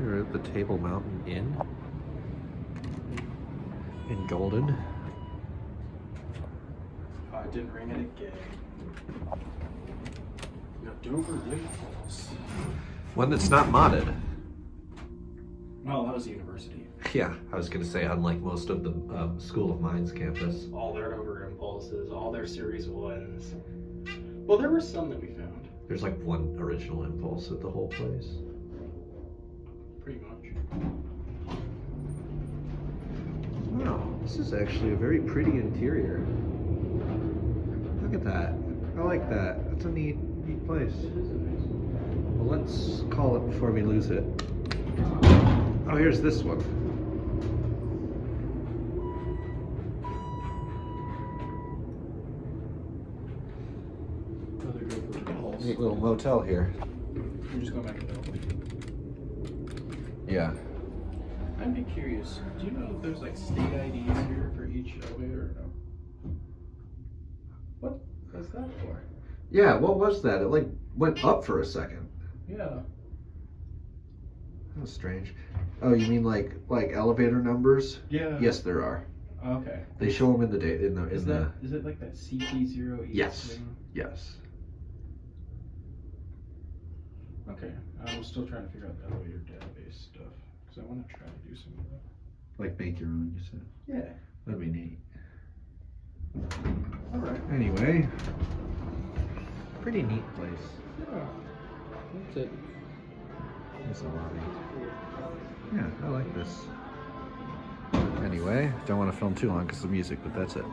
We're at the Table Mountain Inn in Golden. I didn't ring it again. We got Dover Lake Falls. One that's not modded. Well, that was the university. Yeah, I was gonna say, unlike most of the School of Mines campus. All their over impulses, all their series ones. Well, there were some that we found. There's like one original impulse at the whole place. Pretty much. Wow, this is actually a very pretty interior. Look at that. I like that. That's a neat place. Well, let's call it before we lose it. Oh, here's this one. Another Dover impulse. Neat little motel here. We're just going back to Dover. Yeah. I'd be curious. Do you know if there's like state IDs here for each elevator or no? What was that for? Yeah, what was that? It like went up for a second. Yeah. That was strange. Oh, you mean like elevator numbers? Yeah. Yes, there are. Okay. They show them in the date Is it like that CP0E? Yes. thing? Yes. Okay. I'm still trying to figure out the elevator database stuff because I want to try to do some of that. Like make your own, you said. Yeah. That'd be neat. All right. Anyway, pretty neat place. Yeah. That's it. There's a lobby. Yeah, I like this. Anyway, don't want to film too long because of the music, but that's it.